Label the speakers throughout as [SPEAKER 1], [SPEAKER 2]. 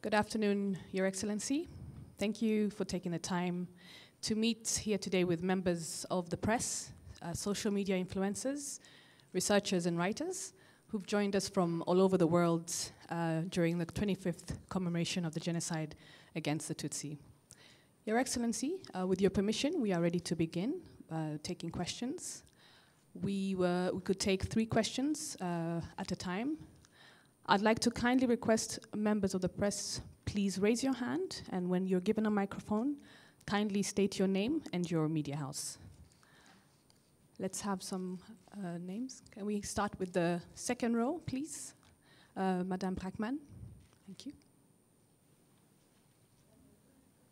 [SPEAKER 1] Good afternoon, Your Excellency. Thank you for taking the time to meet here today with members of the press, social media influencers, researchers and writers who've joined us from all over the world during the 25th commemoration of the genocide against the Tutsi. Your Excellency, with your permission, we are ready to begin taking questions. We could take 3 questions at a time. I'd like to kindly request members of the press, please raise your hand, and when you're given a microphone, kindly state your name and your media house. Let's have some names. Can we start with the second row, please? Madame Brackman, thank you.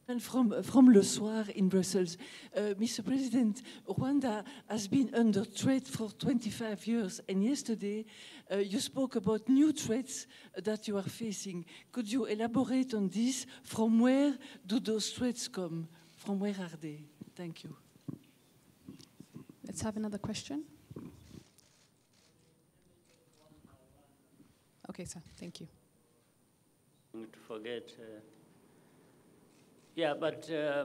[SPEAKER 2] And from Le Soir in Brussels. Mr. President, Rwanda has been under threat for 25 years, and yesterday you spoke about new threats that you are facing. Could you elaborate on this? From where do those threats come? From where are they? Thank you.
[SPEAKER 1] Let's have another question. Okay, sir, thank you.
[SPEAKER 3] To forget. Yeah, but I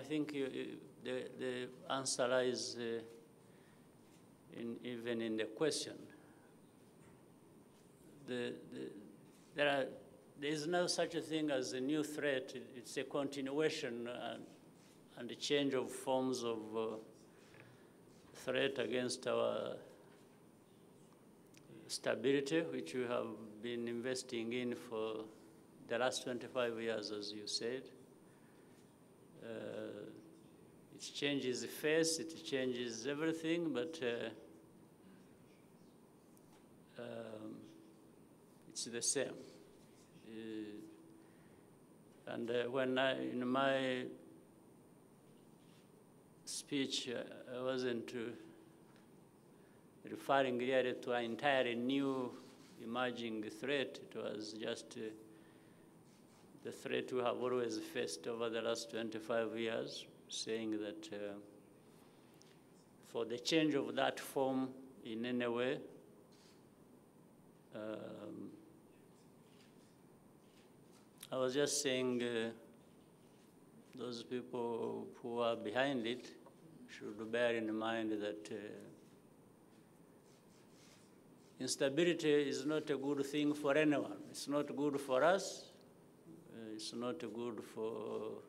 [SPEAKER 3] think the answer lies even in the question. There is no such a thing as a new threat. It's a continuation and a change of forms of threat against our stability, which we have been investing in for the last 25 years, as you said. It changes the face, it changes everything, but it's the same. And when in my speech, I wasn't referring really to an entirely new emerging threat. It was just the threat we have always faced over the last 25 years, saying that for the change of that form in any way, I was just saying those people who are behind it should bear in mind that instability is not a good thing for anyone. It's not good for us. It's not good for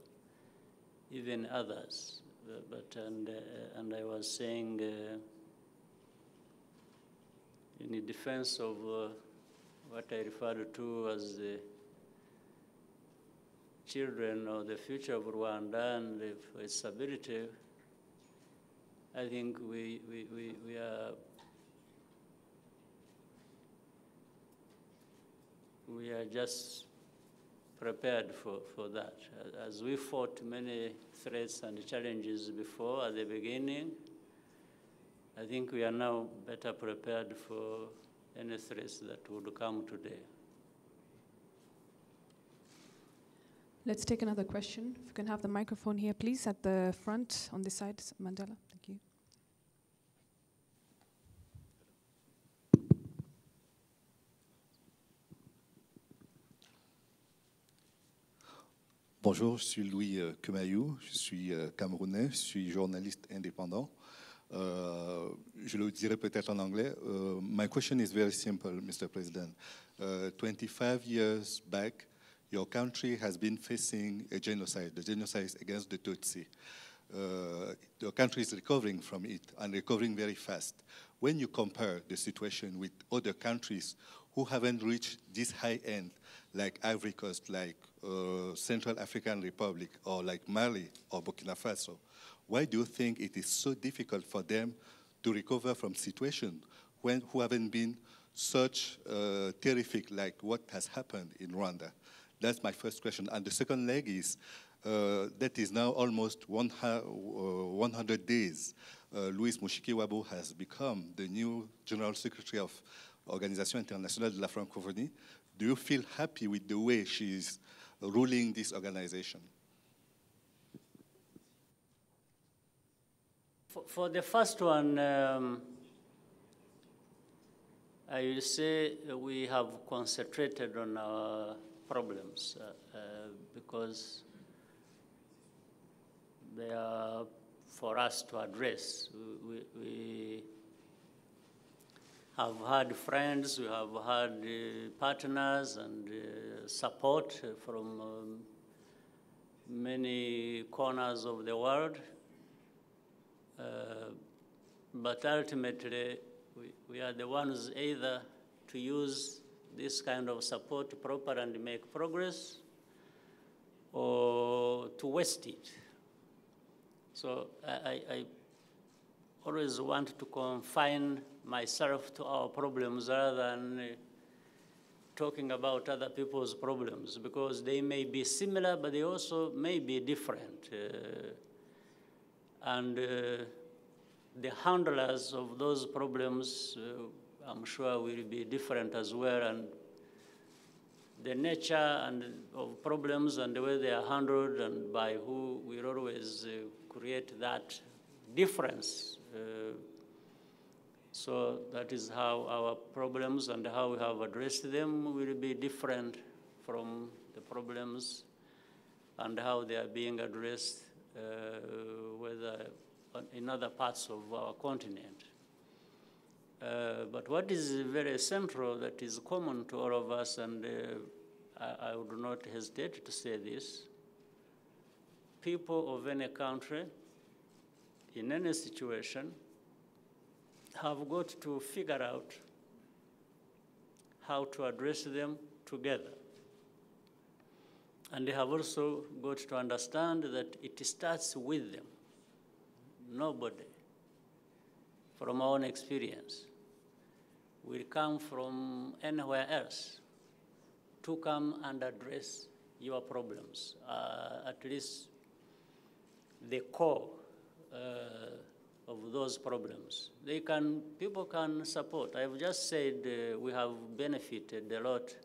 [SPEAKER 3] even others. And I was saying in the defense of what I referred to as the children or the future of Rwanda and for its stability, I think we are just prepared for that. As we fought many threats and challenges before at the beginning, I think we are now better prepared for any threats that would come today.
[SPEAKER 1] Let's take another question. If you can have the microphone here, please, at the front on this side. Mandela, thank you.
[SPEAKER 4] Bonjour, je suis Louis Kemayou, je suis camerounais, je suis journaliste indépendant. Je le dirai peut-être en anglais. My question is very simple, Mr. President. 25 years back, your country has been facing a genocide, the genocide against the Tutsi. Your country is recovering from it and recovering very fast. When you compare the situation with other countries who haven't reached this high end, like Ivory Coast, like Central African Republic, or like Mali or Burkina Faso, why do you think it is so difficult for them to recover from situations who haven't been such terrific like what has happened in Rwanda? That's my first question. And the second leg is, that is now almost 100 days. Louis Mushikiwabo has become the new General Secretary of Organisation Internationale de la Francophonie. Do you feel happy with the way she's ruling this organization?
[SPEAKER 3] For the first one, I will say we have concentrated on our problems because they are for us to address. We have had friends, we have had partners and support from many corners of the world. But ultimately, we are the ones either to use this kind of support proper and make progress, or to waste it. So I always want to confine myself to our problems rather than talking about other people's problems, because they may be similar, but they also may be different. The handlers of those problems, I'm sure, will be different as well, and the nature of problems and the way they are handled and by who will always create that difference. So that is how our problems and how we have addressed them will be different from the problems and how they are being addressed, whether in other parts of our continent. But what is very central, that is common to all of us, and I would not hesitate to say this, people of any country, in any situation, have got to figure out how to address them together. And they have also got to understand that it starts with them. Nobody, from our own experience, will come from anywhere else to come and address your problems, at least the core of those problems. People can support. I've just said we have benefited a lot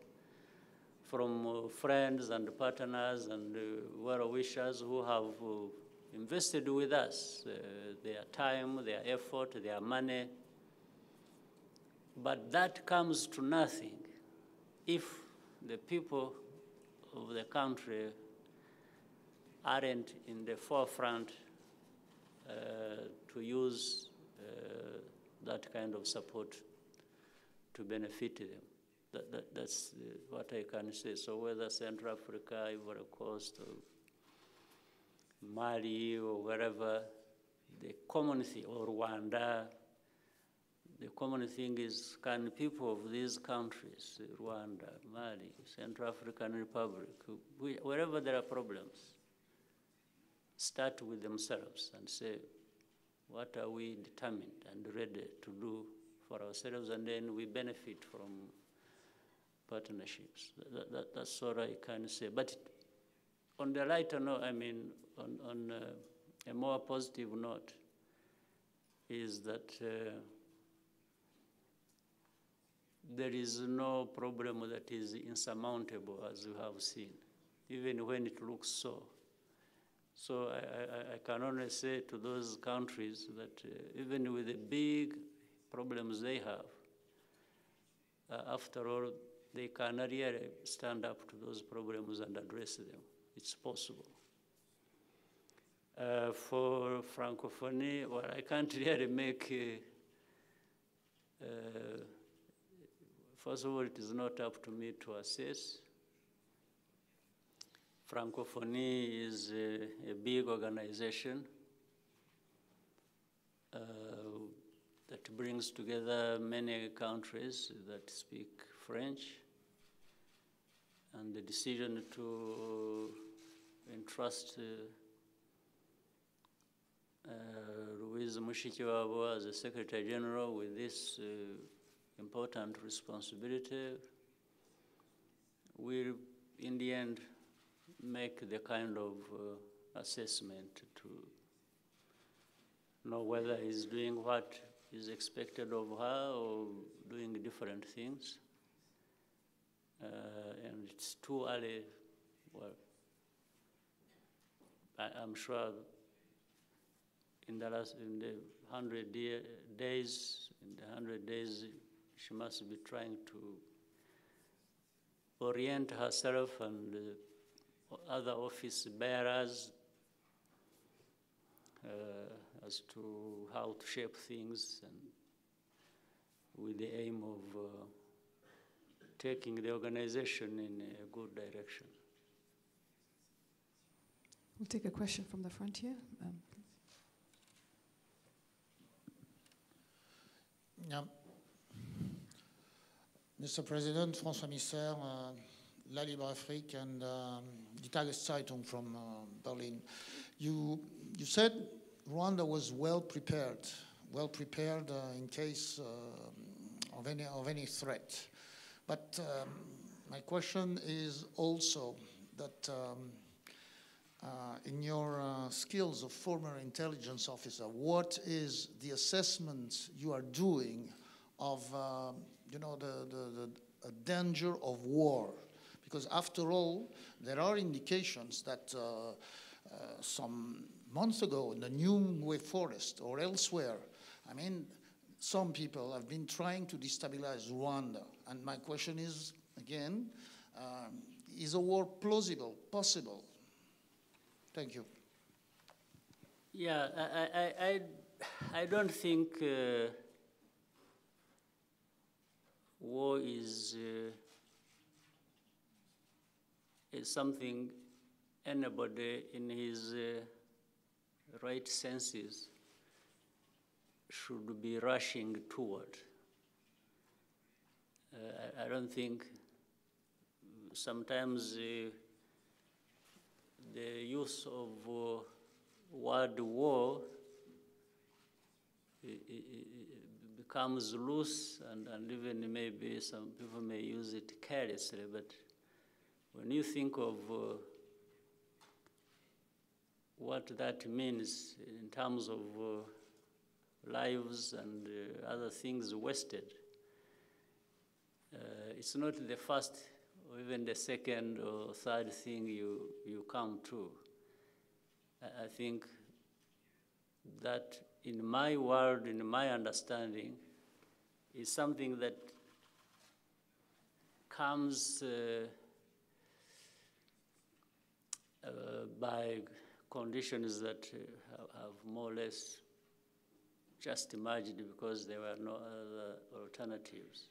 [SPEAKER 3] from friends and partners and well-wishers who have invested with us their time, their effort, their money. But that comes to nothing if the people of the country aren't in the forefront to use that kind of support to benefit them. That's what I can say. So whether Central Africa, Ivory Coast, or Mali, or wherever, the common thing, or Rwanda, the common thing is, can people of these countries, Rwanda, Mali, Central African Republic, wherever there are problems, start with themselves and say, what are we determined and ready to do for ourselves, and then we benefit from partnerships. That's all I can say. But on the lighter note, I mean, on a more positive note, is that there is no problem that is insurmountable, as you have seen, even when it looks so. So I can only say to those countries that even with the big problems they have, after all, they can really stand up to those problems and address them. It's possible. For Francophonie, well, I can't really make, first of all, it is not up to me to assess. Francophonie is a big organization that brings together many countries that speak French, and the decision to entrust Louise Mushikiwabo as the Secretary General with this important responsibility will, in the end, make the kind of assessment to know whether he's doing what is expected of her or doing different things. And it's too early. Well, I'm sure in the 100 days, She must be trying to orient herself and other office bearers as to how to shape things, and with the aim of taking the organization in a good direction.
[SPEAKER 1] We'll take a question from the front here.
[SPEAKER 5] Yeah. Mr. President, François Misser, La Libre Afrique, and die Tageszeitung from Berlin. You said Rwanda was well prepared in case of any threat. But my question is also that in your skills of former intelligence officer, what is the assessment you are doing of the danger of war? Because after all, there are indications that some months ago in the Nyungwe forest or elsewhere, I mean, some people have been trying to destabilize Rwanda. And my question is, again, is a war plausible, possible? Thank you.
[SPEAKER 3] Yeah, I don't think war is something anybody in his right senses should be rushing toward. I don't think sometimes the use of word war becomes loose, and even maybe some people may use it carelessly, but when you think of what that means in terms of lives and other things wasted, it's not the first or even the second or third thing you come to. I think that in my world, in my understanding, is something that comes by conditions that have more or less just emerged because there were no other alternatives.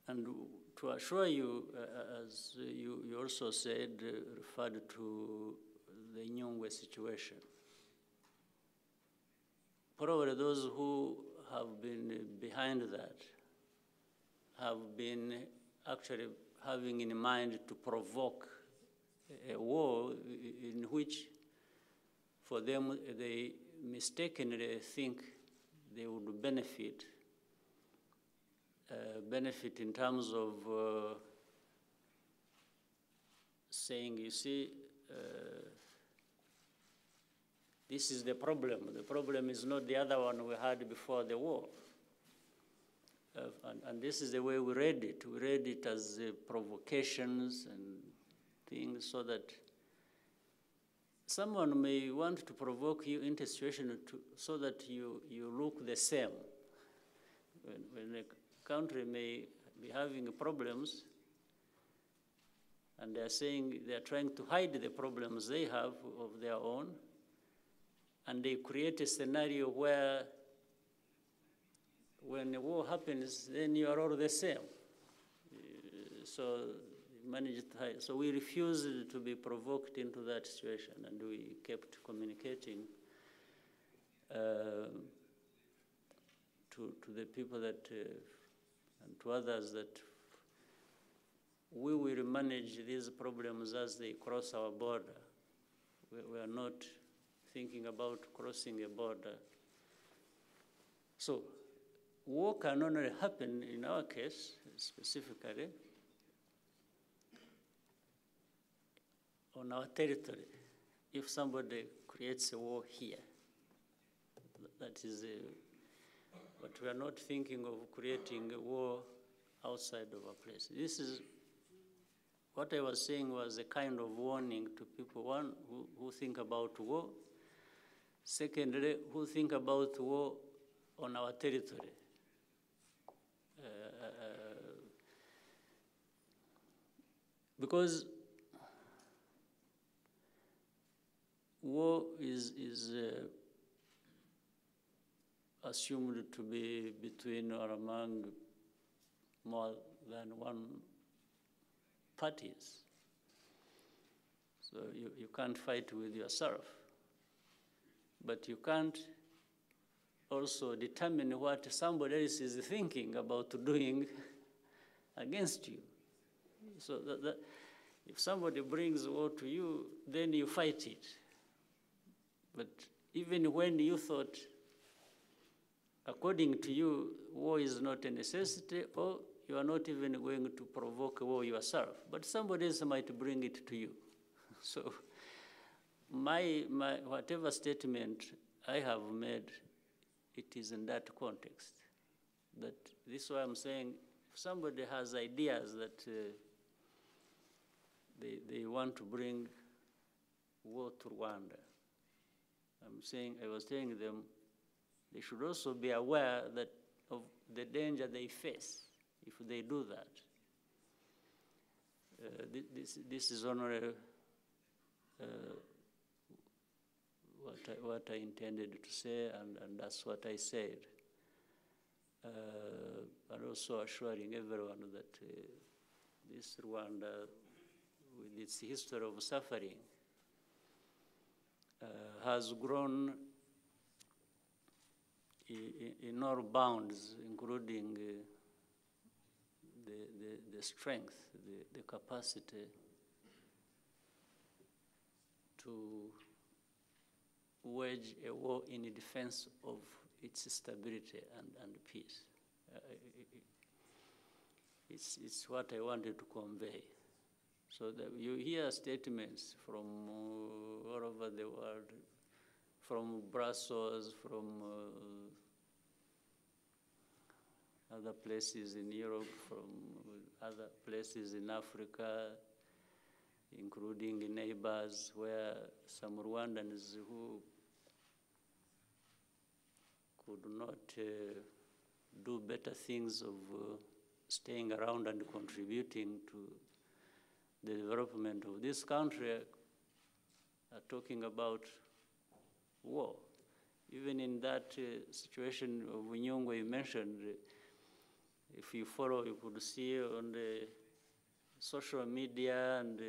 [SPEAKER 3] And to assure you, as you also said, referred to the Nyungwe situation. Probably those who have been behind that have been actually having in mind to provoke a war in which, for them, they mistakenly think they would benefit in terms of saying, you see, this is the problem. The problem is not the other one we had before the war. And this is the way we read it. We read it as provocations and things, so that someone may want to provoke you into a situation so that you look the same. When a country may be having problems, and they're saying they're trying to hide the problems they have of their own, and they create a scenario where when a war happens, then you are all the same. So managed to hide. So we refused to be provoked into that situation, and we kept communicating to the people that, and to others, that we will manage these problems as they cross our border. We are not thinking about crossing a border. So war can only happen, in our case specifically, on our territory, if somebody creates a war here. That is but we are not thinking of creating a war outside of our place. This is what I was saying, was a kind of warning to people, one, who think about war. Secondly, who think about war on our territory. because war is assumed to be between or among more than one parties. So you can't fight with yourself, but you can't also determine what somebody else is thinking about doing against you. So that if somebody brings war to you, then you fight it. But even when you thought, according to you, war is not a necessity, or you are not even going to provoke war yourself, but somebody else might bring it to you. So my whatever statement I have made, it is in that context. That this is why I'm saying, if somebody has ideas that they want to bring war to Rwanda, I was telling them, they should also be aware that of the danger they face if they do that. This is only what I intended to say, and that's what I said. And also assuring everyone that this Rwanda, with its history of suffering, has grown in all bounds, including the strength, the capacity to wage a war in defense of its stability and peace. It's what I wanted to convey. So that you hear statements from all over the world, from Brussels, from other places in Europe, from other places in Africa, including neighbors, where some Rwandans who could not do better things of staying around and contributing to the development of this country are talking about war. Even in that situation of Nyungwe you mentioned, if you follow, you could see on the social media and,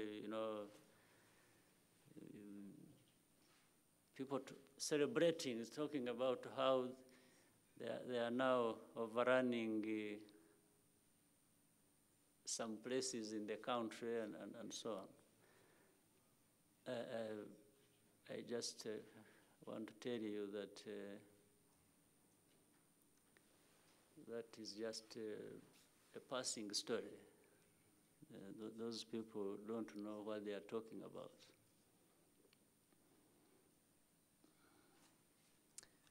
[SPEAKER 3] people celebrating, talking about how they are now overrunning some places in the country and so on. I just want to tell you that that is just a passing story. Those people don't know what they are talking about.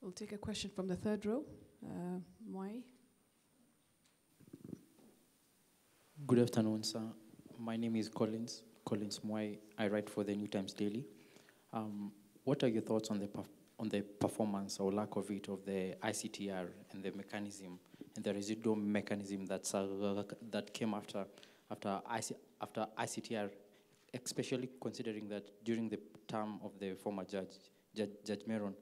[SPEAKER 1] We'll take a question from the third row. Mwai.
[SPEAKER 6] Good afternoon, sir. My name is Collins Mwai. I write for the New Times Daily. What are your thoughts on the performance or lack of it of the ICTR and the mechanism and the residual mechanism that came after ICTR, especially considering that during the term of the former Judge Meron,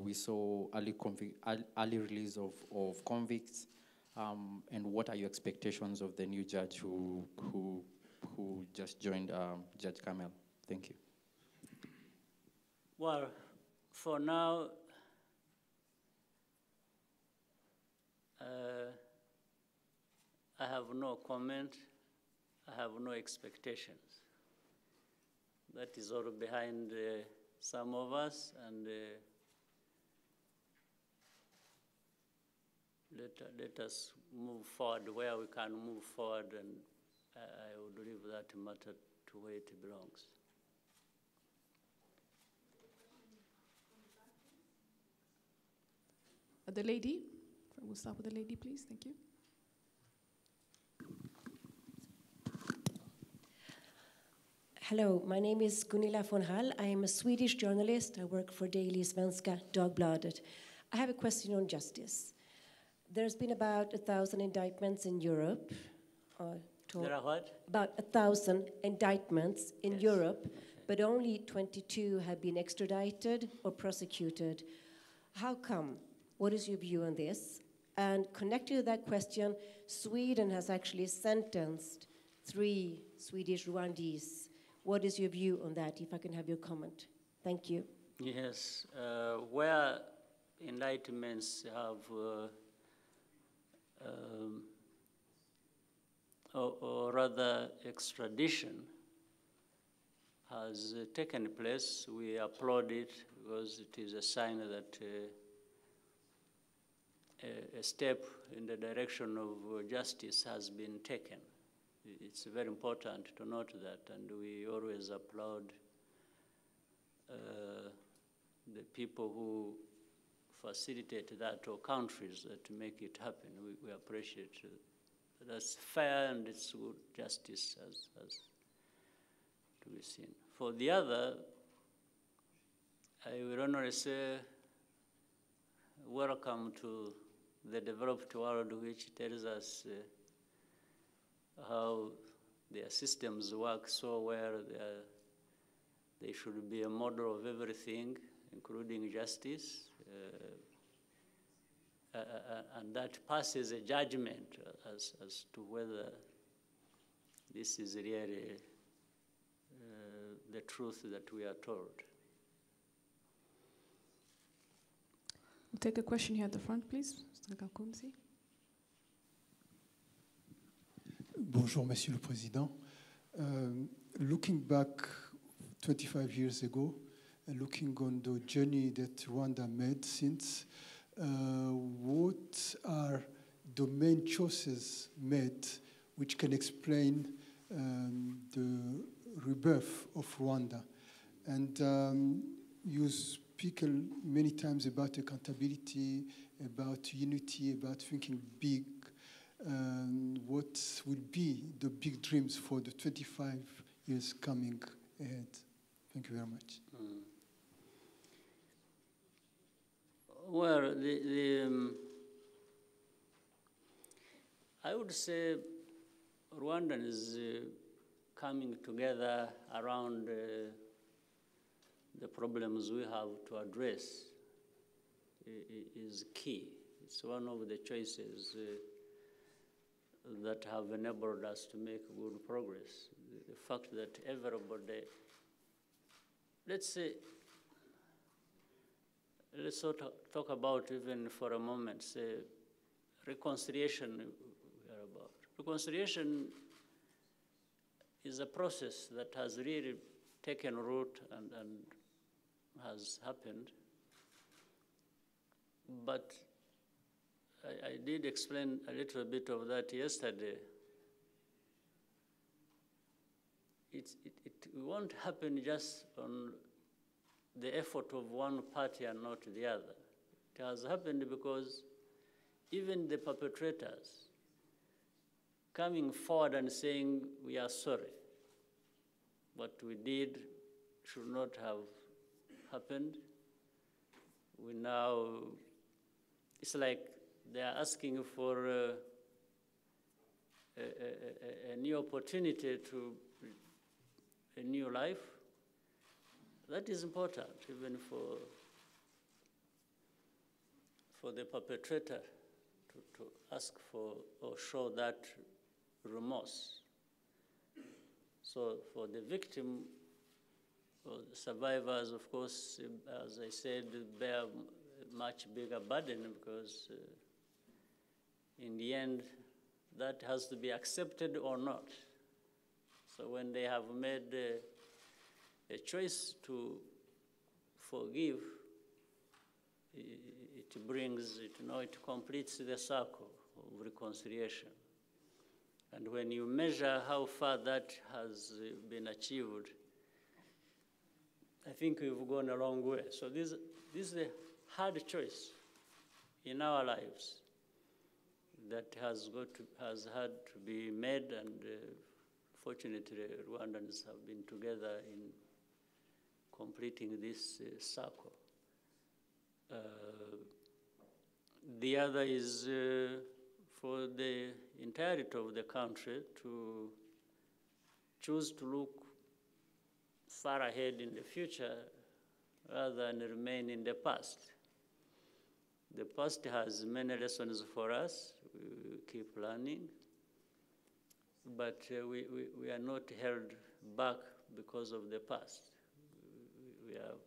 [SPEAKER 6] we saw early release of convicts, and what are your expectations of the new judge who just joined Judge Kamel? Thank you.
[SPEAKER 3] Well, for now, I have no comment. I have no expectations. That is all behind some of us, and let us move forward where we can move forward, and I would leave that matter to where it belongs.
[SPEAKER 1] The lady, we'll start with the lady, please. Thank you.
[SPEAKER 7] Hello, my name is Gunilla von Hall. I am a Swedish journalist. I work for Daily Svenska Dagbladet. I have a question on justice. There's been about 1,000 indictments in Europe,
[SPEAKER 3] There are what?
[SPEAKER 7] About 1,000 indictments in Europe, but only 22 have been extradited or prosecuted. How come? What is your view on this? And connected to that question, Sweden has actually sentenced 3 Swedish Rwandese. What is your view on that, if I can have your comment? Thank you.
[SPEAKER 3] Yes, where indictments have or rather extradition has taken place, we applaud it because it is a sign that a step in the direction of justice has been taken. It's very important to note that, and we always applaud the people who facilitate that, or countries that make it happen. We appreciate it. That's fair, and it's good justice as to be seen. For the other, I will only say welcome to the developed world, which tells us how their systems work so well. They should be a model of everything, including justice. And that passes a judgment as to whether this is really the truth that we are told.
[SPEAKER 1] We'll take a question here at the front, please. Mr. Gakunzi.
[SPEAKER 8] Bonjour, Monsieur le Président. Looking back 25 years ago, and looking on the journey that Rwanda made since, what are the main choices made which can explain the rebirth of Rwanda? And you speak many times about accountability, about unity, about thinking big. What will be the big dreams for the 25 years coming ahead? Thank you very much.
[SPEAKER 3] Well, I would say Rwandans coming together around the problems we have to address is key. It's one of the choices that have enabled us to make good progress. The fact that everybody, let's talk about, even for a moment, say, reconciliation we are about. Reconciliation is a process that has really taken root and has happened. But I did explain a little bit of that yesterday. It won't happen just on the effort of one party and not the other. It has happened because even the perpetrators coming forward and saying, we are sorry, what we did should not have happened. We now, it's like they are asking for a new opportunity to a new life. That is important, even for the perpetrator to ask for or show that remorse. So for the victim, or the survivors, of course, as I said, bear a much bigger burden because in the end, that has to be accepted or not. So when they have made a choice to forgive, it brings, it completes the circle of reconciliation. And when you measure how far that has been achieved, I think we've gone a long way. So this is a hard choice in our lives that has had to be made, and fortunately, Rwandans have been together in completing this circle. The other is for the entirety of the country to choose to look far ahead in the future rather than remain in the past. The past has many lessons for us. We keep learning, but we are not held back because of the past. We are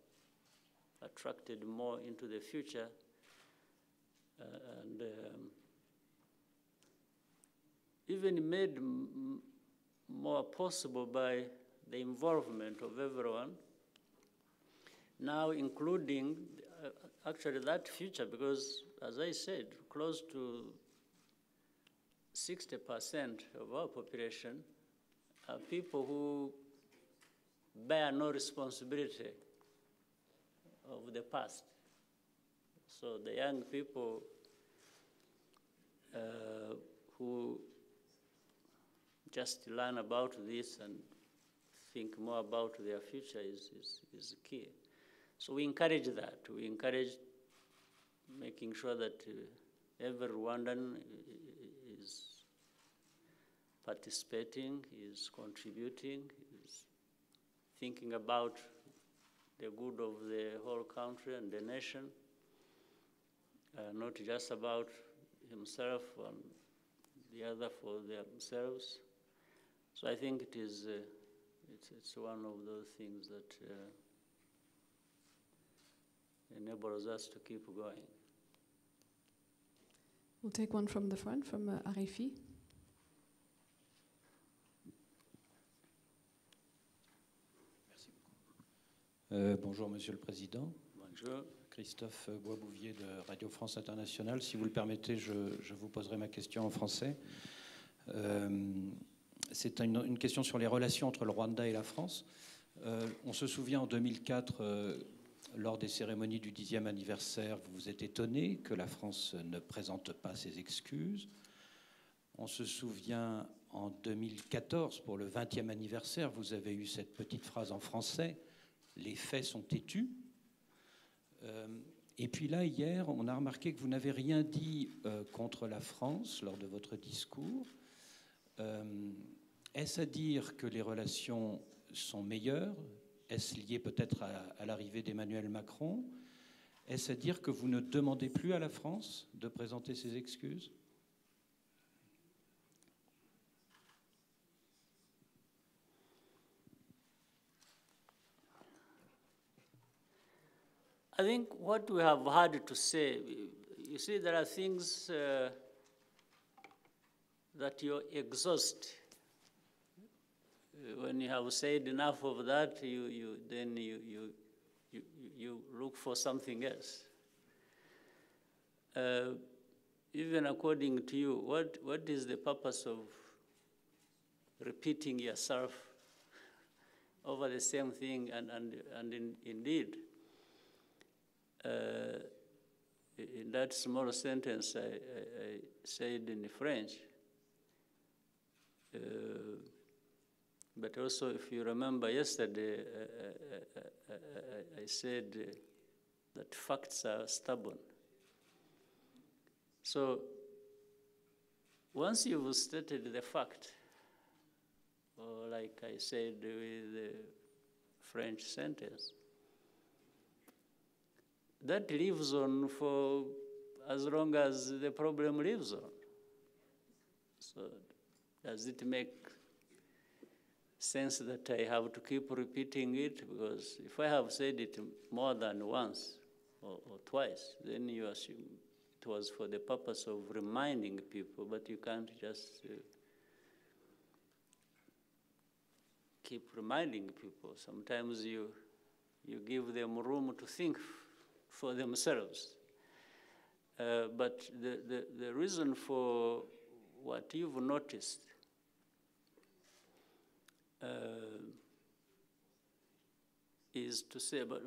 [SPEAKER 3] attracted more into the future and even made more possible by the involvement of everyone, now including actually that future, because as I said, close to 60% of our population are people who bear no responsibility of the past. So the young people who just learn about this and think more about their future is key. So we encourage that. We encourage making sure that every Rwandan is participating, is contributing, is thinking about the good of the whole country and the nation, not just about himself and the other for themselves. So I think it is, it's one of those things that enables us to keep going.
[SPEAKER 1] We'll take one from the front, from RFI.
[SPEAKER 9] Bonjour, Monsieur le Président.
[SPEAKER 3] Bonjour.
[SPEAKER 9] Christophe Boisbouvier de Radio France Internationale. Si vous le permettez, je vous poserai ma question en français. C'est une question sur les relations entre le Rwanda et la France. On se souvient en 2004, lors des cérémonies du 10e anniversaire, vous vous êtes étonné que la France ne présente pas ses excuses. On se souvient en 2014, pour le 20e anniversaire, vous avez eu cette petite phrase en français, « Les faits sont têtus ». Et puis là, hier, on a remarqué que vous n'avez rien dit contre la France lors de votre discours. Est-ce à dire que les relations sont meilleures? Est-ce lié peut-être à l'arrivée d'Emmanuel Macron? Est-ce à dire que vous ne demandez plus à la France de présenter ses excuses?
[SPEAKER 3] I think what we have had to say, you see, there are things that you exhaust. When you have said enough of that, then you look for something else. Even according to you, what is the purpose of repeating yourself over the same thing? And indeed, in that small sentence I said in French, but also if you remember yesterday, I said that facts are stubborn. So once you've stated the fact, or like I said with the French sentence, that lives on for as long as the problem lives on. So does it make sense that I have to keep repeating it? Because if I have said it more than once or twice, then you assume it was for the purpose of reminding people, but you can't just keep reminding people. Sometimes you give them room to think for themselves. But the reason for what you've noticed is to say, but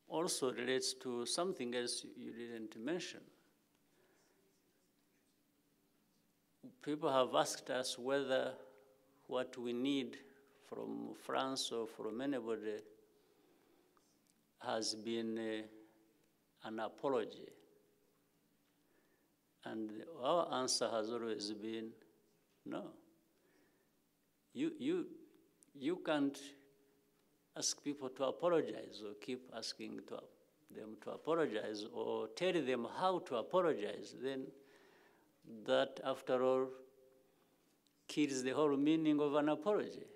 [SPEAKER 3] also relates to something else you didn't mention. People have asked us whether what we need from France or from anybody has been an apology. And our answer has always been no. You can't ask people to apologize or keep asking them to apologize or tell them how to apologize. Then that, after all, kills the whole meaning of an apology.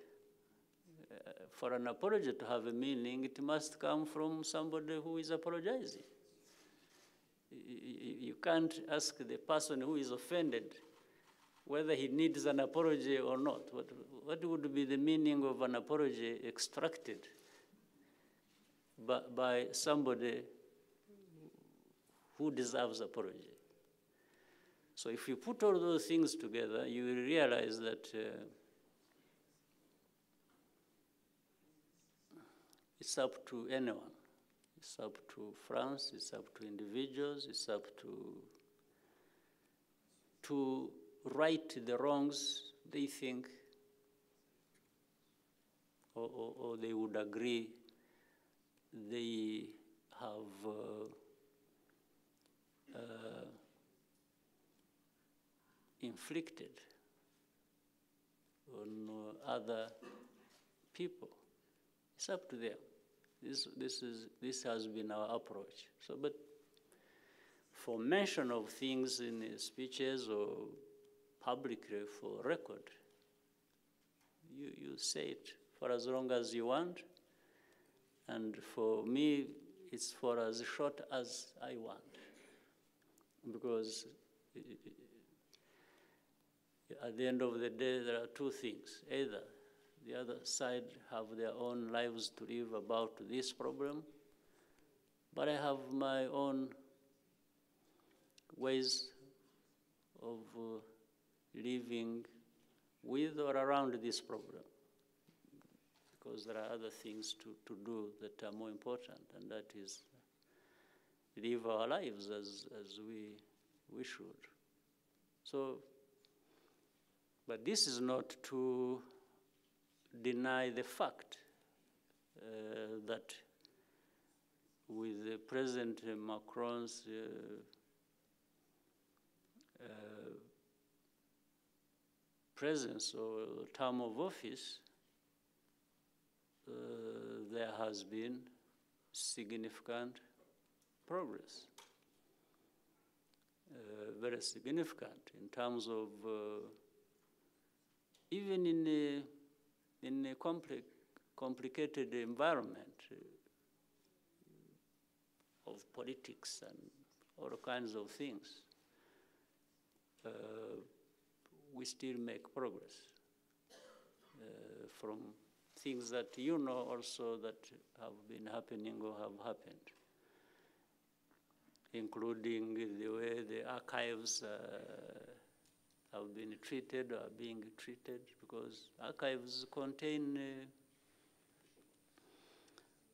[SPEAKER 3] For an apology to have a meaning, it must come from somebody who is apologizing. You can't ask the person who is offended whether he needs an apology or not. What would be the meaning of an apology extracted by somebody who deserves apology? So if you put all those things together, you will realize that it's up to anyone. It's up to France, it's up to individuals, it's up to right the wrongs they think or they would agree they have inflicted on other people. It's up to them. This has been our approach. So, but for mention of things in speeches or publicly for record, you say it for as long as you want, and for me, it's for as short as I want, because at the end of the day, there are two things. Either the other side have their own lives to live about this problem, but I have my own ways of living with or around this problem, because there are other things to do that are more important, and that is live our lives as we should. So, but this is not to deny the fact that with President Macron's presence or term of office, there has been significant progress, very significant in terms of even in a complicated environment of politics and all kinds of things, we still make progress from things that you know also that have been happening or have happened, including the way the archives have been treated or are being treated, because archives contain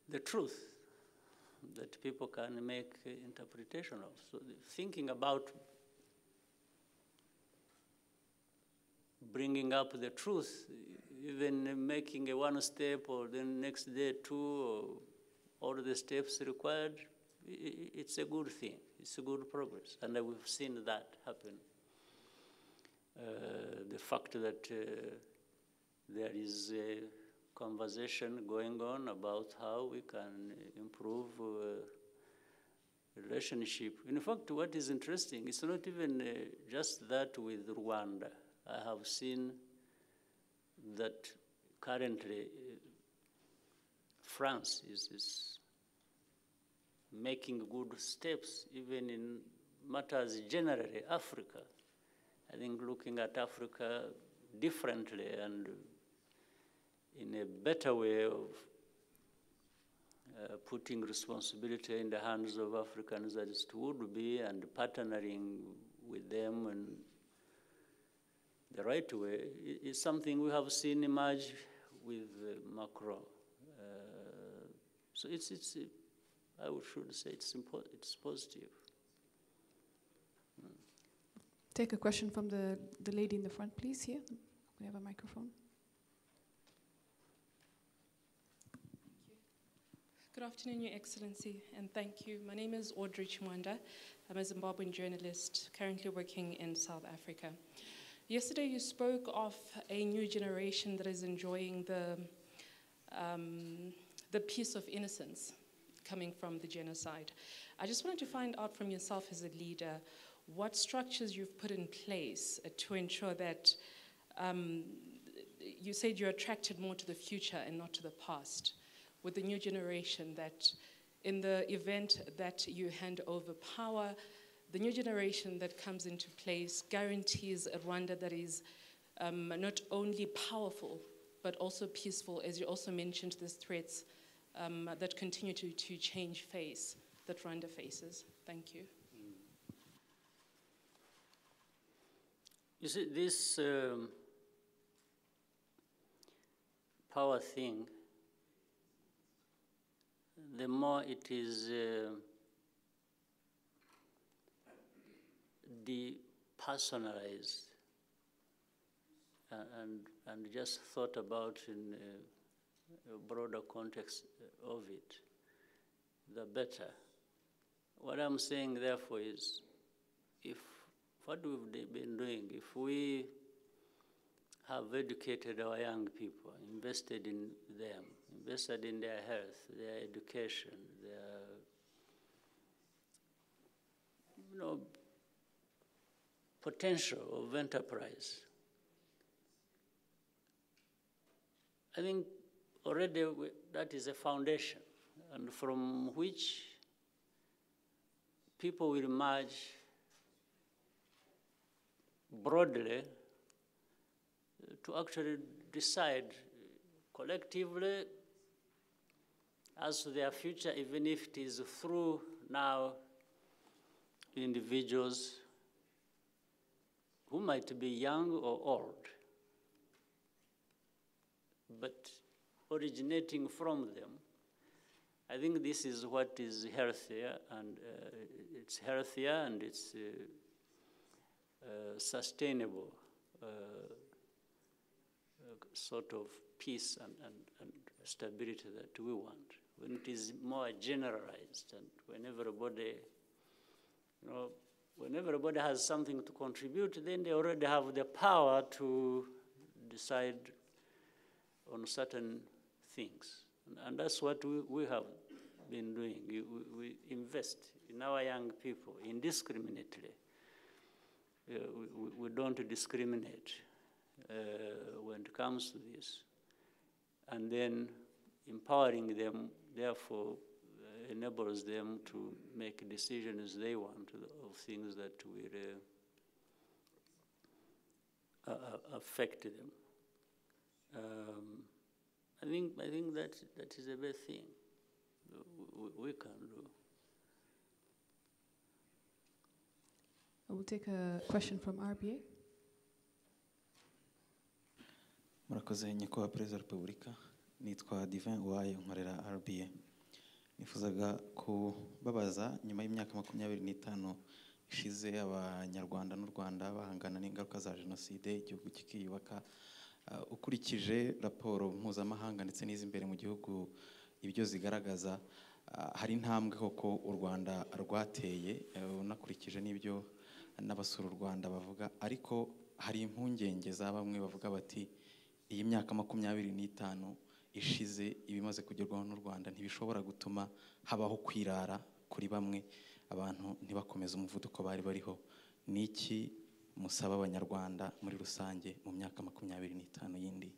[SPEAKER 3] the truth that people can make interpretation of. So thinking about bringing up the truth, even making a one step or the next day two, or all the steps required, it's a good thing. It's a good progress, and we've seen that happen. The fact that there is a conversation going on about how we can improve relationship. In fact, what is interesting, it's not even just that with Rwanda. I have seen that currently France is making good steps even in matters generally, Africa. I think looking at Africa differently and in a better way of putting responsibility in the hands of Africans as it would be, and partnering with them in the right way, is something we have seen emerge with Macron. So it's I should say it's positive.
[SPEAKER 1] Take a question from the lady in the front, please, here. We have a microphone.
[SPEAKER 10] Good afternoon, Your Excellency, and thank you. My name is Audrey Chimwanda. I'm a Zimbabwean journalist currently working in South Africa. Yesterday you spoke of a new generation that is enjoying the peace of innocence coming from the genocide. I just wanted to find out from yourself as a leader what structures you've put in place to ensure that you said you're attracted more to the future and not to the past, with the new generation, that in the event that you hand over power, the new generation that comes into place guarantees a Rwanda that is not only powerful, but also peaceful, as you also mentioned, the threats that continue to change face that Rwanda faces. Thank you.
[SPEAKER 3] You see, this power thing, the more it is depersonalized and just thought about in a broader context of it, the better. What I'm saying, therefore, is what we've been doing, if we have educated our young people, invested in them, invested in their health, their education, their potential of enterprise, I think already that is a foundation, and from which people will emerge broadly to actually decide collectively as to their future, even if it is through now individuals who might be young or old, but originating from them. I think this is what is healthier, and it's sustainable sort of peace and stability that we want. When it is more generalized, and when everybody has something to contribute, then they already have the power to decide on certain things. And that's what we have been doing. We invest in our young people indiscriminately. We don't discriminate when it comes to this. And then empowering them, therefore, enables them to make decisions they want of things that will affect them. I think that is a bad thing we can do.
[SPEAKER 1] I will take a question from RBA.
[SPEAKER 11] Murakoze nyakubahwa Perezida wa Repubulika, nitwa Divin Uwayo nkorera RBA. Nifuzaga kubabaza nyuma y'imyaka 25 ishize abanyarwanda n'u Rwanda bahangana n'ingaruka za jenoside, igihugu kikiyubaka, ukurikije raporo mpuzamahanga ndetse n'izimbere mu gihugu ibyo zigaragaza, hari intambwe koko u Rwanda rwateye, unakurikije n'ibyo n'abasura u Rwanda bavuga, ariko hari impungenge za bamwe bavuga bati iyi myaka 25 ishize ibimaze kugerwaho n'u Rwanda ntibishobora gutuma habaho kwirara kuri bamwe, abantu ntibakomeza umuvuduko bari bariho. Niki musaba abanyarwanda muri rusange mu myaka 25 yindi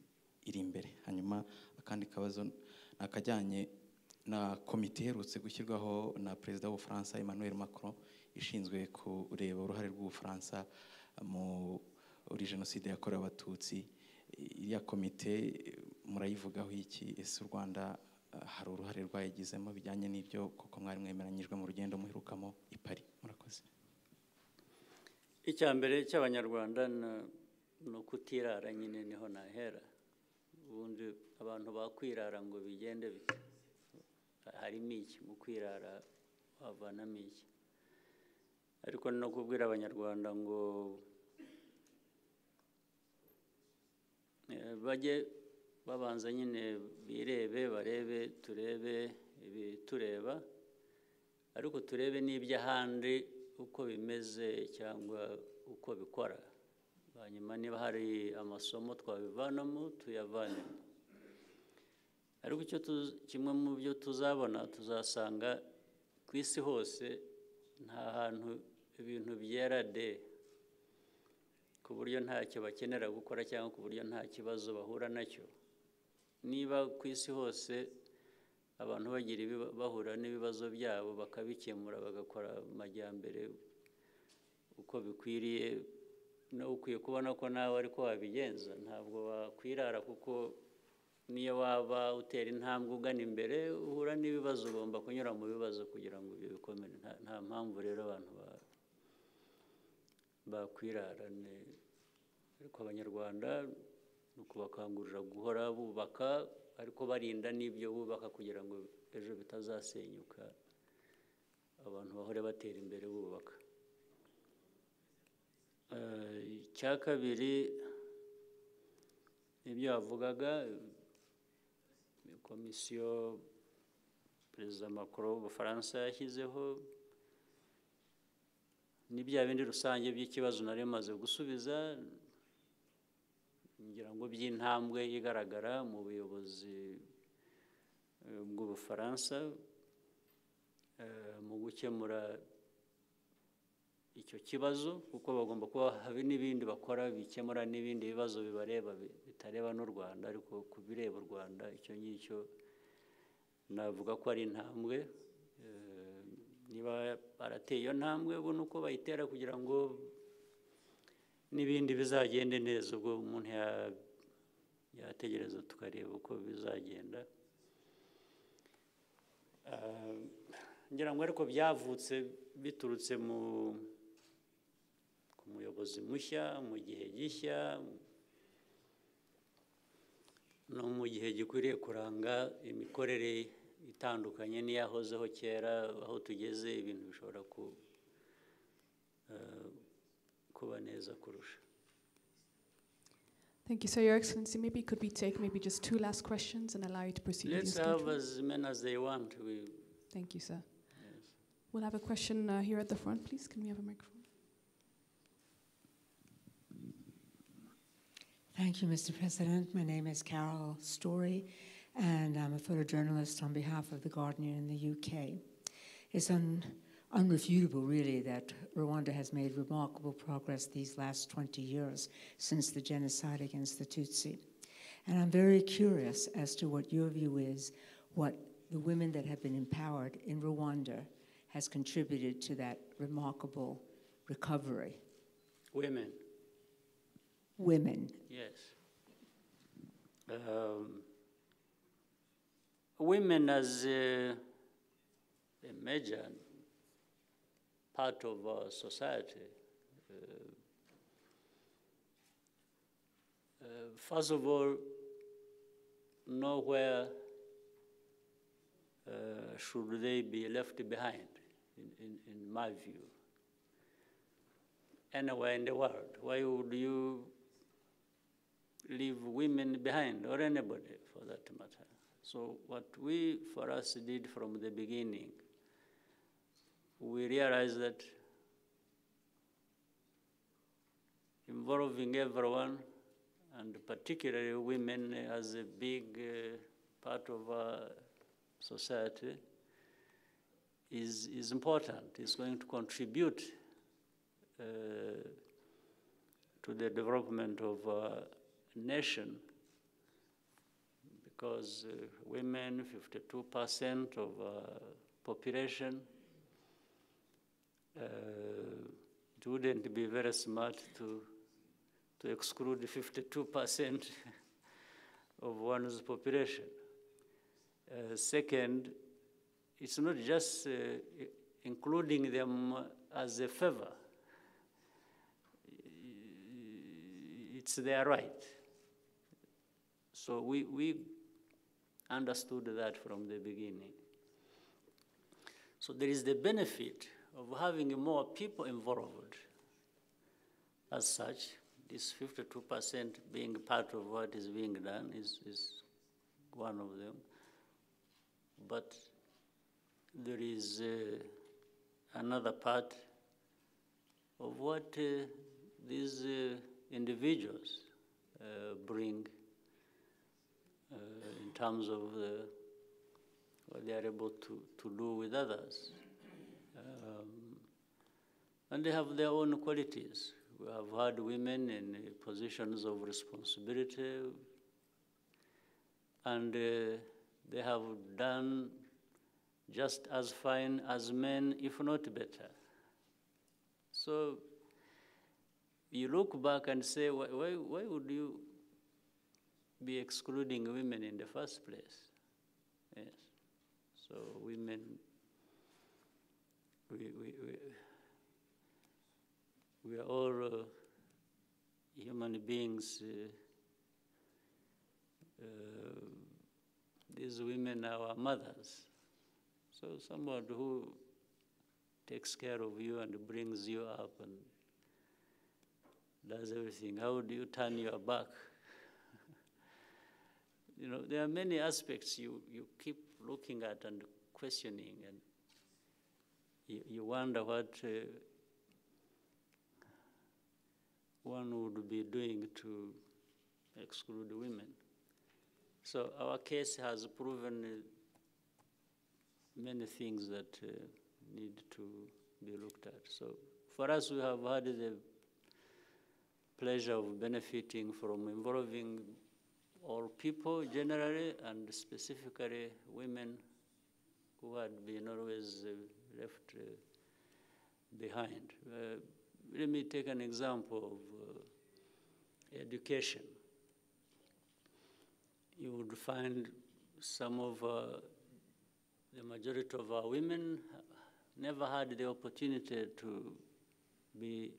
[SPEAKER 11] iri imbere? Hanyuma akandi kabazo nakajyanye na komite iherutse gushyirwaho na Perezida w'Ubufaransa Emmanuel Macron ishinzwe kureba uruhare rw'Ubufaransa muri jenoside yakorewe Abatutsi. Iriya komite murayivugaho iki? Ese u Rwanda hari uruhare rwayigizemo bijyanye n'ibyo koko mwari mwemeranyijwe mu rugendo muherukamo i Paris? Murakoze.
[SPEAKER 3] Icyambere cy'abanyarwanda no kutirara, nyine niho nahera. Ubundi abantu bakwirara ngo bigende bite? Harimo iki mu kwirara, wavanamo iki? Ariko no kubwira abanyarwanda ngo bajye babanza nyine birebe, barebe, turebe ibitureba ariko turebe n'iby'ahandi uko bimeze cyangwa uko bikora, hanyuma niba hari amasomo twabivanamo tuyavanemo. Ariko kimwe mu byo tuzabona, tuzasanga ku isi hose nta hantu ibintu byera de, ku buryo ntacyo bakenera gukora cyangwa ku buryo nta kibazo bahura nacyo. Niba ku isi hose abantu bahura n'ibibazo byabo bakabikemura, bagakora amajyambere uko bikwiriye, nawe ukwiye kubona ko nawe ariko wabigenza. Ntabwo wakwirara, kuko niyo waba utera intambwe ugana imbere uhura n'ibibazo, ugomba kunyura mu bibazo kugira ngo ibyo bikomere. Nta mpamvu rero abantu bakwirara. Ariko Abanyarwanda ni ukubakangurira guhora bubaka, ariko barinda n'ibyo bubaka kugira ngo ejo bitazasenyuka, abantu bahore batera imbere bubaka. Icya kabiri, ibyo yavugaga, komisiyo Perezida Amakuru w'Ubufaransa yashyizeho, ni bya bindi rusange by'ikibazo nari maze gusubiza, ngira ngo by'intambwe igaragara mu buyobozi bw'Ubufaransa mu gukemura icyo kibazo, kuko bagomba kuba hari n'ibindi bakora bikemura n'ibindi bibazo bibareba bitareba n'u Rwanda, ariko ku bireba u Rwanda icyo ngicyo navuga ko ari intambwe. Niba barateye iyo ntambwe, ubu ni uko bayitera kugira ngo n'ibindi bizagende neza. Ubwo umuntu yategereza tukareba uko bizagenda. Ngira ngo ariko byavutse biturutse ku muyobozi mushya, mu gihe gishya, no mu gihe gikwiriye kuranga imikorere itandukanye n'iyahozeho kera. Aho tugeze ibintu bishobora kuba neza kurusha.
[SPEAKER 1] Thank you, sir. Your Excellency, maybe could we take just 2 last questions and allow you to proceed with your schedule?
[SPEAKER 3] Let's have as many as they want.
[SPEAKER 1] Thank you, sir.
[SPEAKER 3] Yes.
[SPEAKER 1] We'll have a question here at the front, please. Can we have a microphone?
[SPEAKER 12] Thank you, Mr. President. My name is Carol Story, and I'm a photojournalist on behalf of The Guardian in the UK. It's unrefutable, really, that Rwanda has made remarkable progress these last 20 years since the genocide against the Tutsi. And I'm very curious as to what your view is, what the women that have been empowered in Rwanda has contributed to that remarkable recovery.
[SPEAKER 3] Women.
[SPEAKER 12] Women.
[SPEAKER 3] Yes. Women as a major part of our society. First of all, nowhere should they be left behind, in my view. Anywhere in the world, why would you leave women behind, or anybody for that matter? So what we, for us, did from the beginning, we realized that involving everyone, and particularly women as a big part of our society, is important. It's going to contribute to the development of our nation, because women, 52% of population, it wouldn't be very smart to exclude 52% of one's population. Second, it's not just including them as a favor. It's their right. So we understood that from the beginning. So there is the benefit of having more people involved. As such, this 52% being part of what is being done is one of them. But there is another part of what these individuals bring in terms of what they are able to do with others. And they have their own qualities. We have had women in positions of responsibility, and they have done just as fine as men, if not better. So you look back and say, why would you be excluding women in the first place? Yes. So women, we are all human beings. These women are our mothers. So someone who takes care of you and brings you up and does everything, how do you turn your back? You know, there are many aspects you keep looking at and questioning, and you wonder what one would be doing to exclude women. So our case has proven many things that need to be looked at. So for us, we have had the pleasure of benefiting from involving all people generally, and specifically women who had been always left behind. Let me take an example of education. You would find some of the majority of our women never had the opportunity to be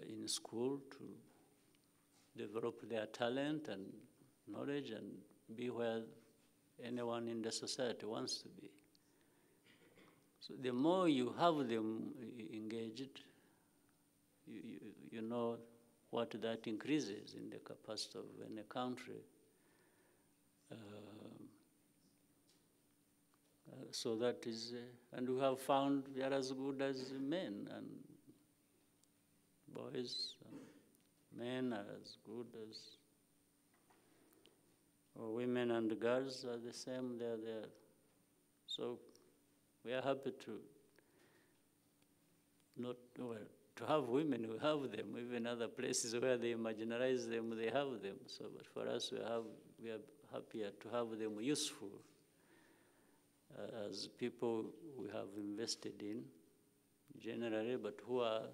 [SPEAKER 3] in school, to develop their talent and knowledge and be where anyone in the society wants to be. So the more you have them engaged, you know what that increases in the capacity of any country. So that is, and we have found they are as good as men, and boys and men are as good as, or women and girls are the same, they're there. So we are happy to have women, we have them. Even other places where they marginalize them, they have them. So, but for us, we are happier to have them useful as people we have invested in generally, but who are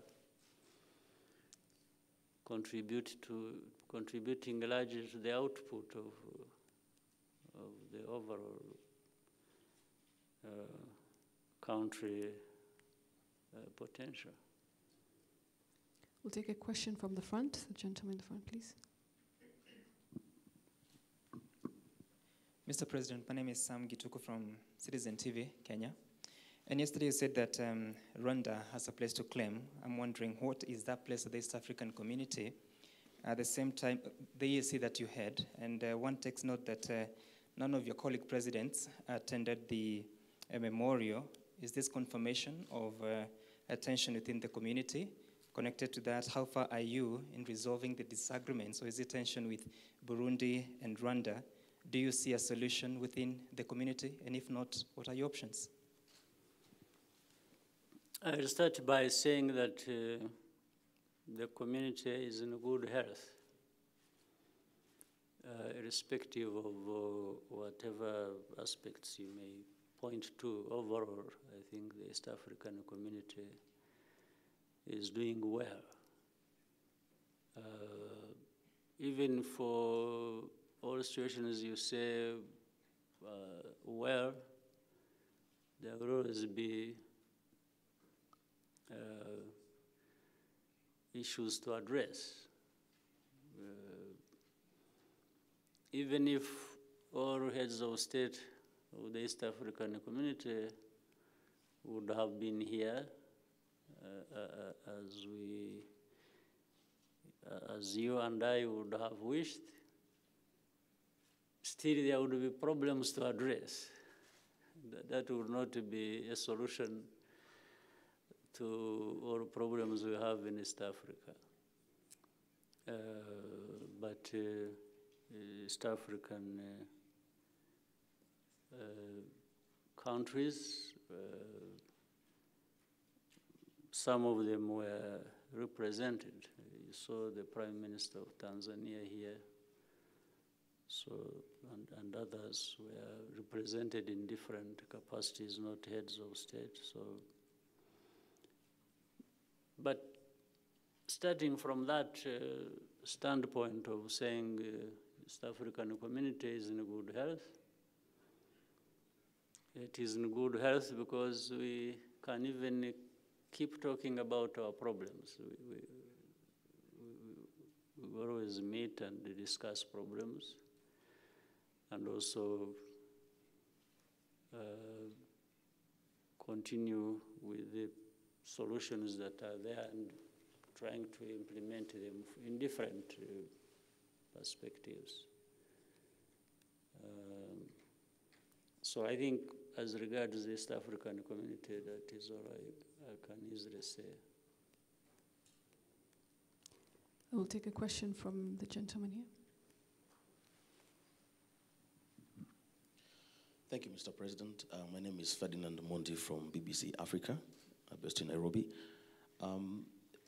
[SPEAKER 3] contributing largely to the output of the overall country potential.
[SPEAKER 1] We'll take a question from the front. The gentleman in the front, please.
[SPEAKER 13] Mr. President, my name is Sam Gituku from Citizen TV, Kenya. And yesterday you said that Rwanda has a place to claim. I'm wondering, what is that place of the East African community? At the same time, the EAC that you had, and one takes note that none of your colleague presidents attended the memorial. Is this confirmation of attention within the community? Connected to that, how far are you in resolving the disagreements, or is it tension with Burundi and Rwanda? Do you see a solution within the community? And if not, what are your options?
[SPEAKER 3] I'll start by saying that the community is in good health, irrespective of whatever aspects you may point to. Overall, I think the East African community is doing well. Even for all situations you say, well, there will always be issues to address. Even if all heads of state of the East African community would have been here, as you and I would have wished, still there would be problems to address. That would not be a solution to all problems we have in East Africa. But East African countries, some of them were represented. You saw the Prime Minister of Tanzania here, so, and others were represented in different capacities, not heads of state. So, but starting from that standpoint of saying East African community is in good health, it is in good health because we can even keep talking about our problems. We always meet and discuss problems, and also continue with the solutions that are there and trying to implement them in different perspectives. So I think as regards the East African community, that is all I can easily say.
[SPEAKER 1] I will take a question from the gentleman here.
[SPEAKER 14] Thank you, Mr. President. My name is Ferdinand Monti from BBC Africa, based in Nairobi.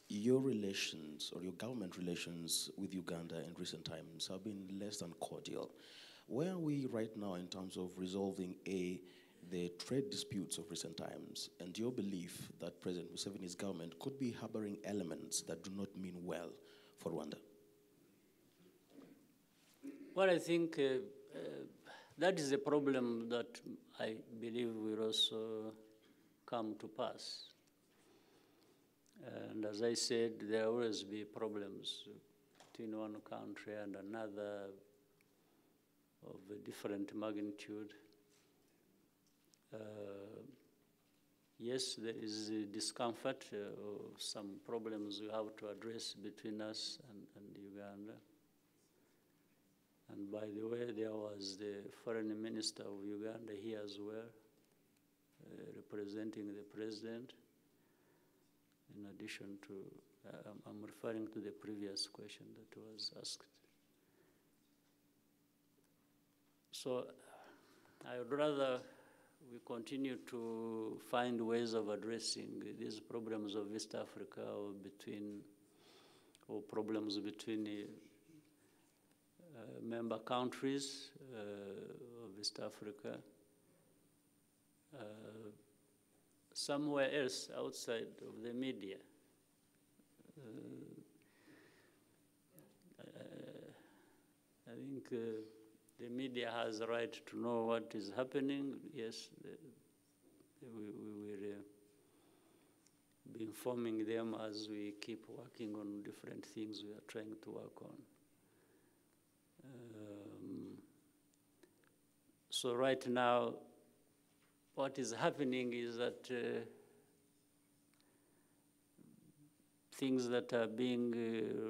[SPEAKER 14] Your relations, or your government relations with Uganda in recent times have been less than cordial. Where are we right now in terms of resolving the trade disputes of recent times, and your belief that President Museveni's government could be harboring elements that do not mean well for Rwanda?
[SPEAKER 3] Well, I think that is a problem that I believe will also come to pass. And as I said, there will always be problems between one country and another of a different magnitude. Yes, there is a discomfort of some problems we have to address between us and Uganda. And by the way, there was the foreign minister of Uganda here as well, representing the president. In addition to, I'm referring to the previous question that was asked. So I would rather we continue to find ways of addressing these problems of East Africa or problems between member countries of East Africa somewhere else outside of the media. I think the media has a right to know what is happening. Yes, we will be informing them as we keep working on different things we are trying to work on. So right now, what is happening is that things that are being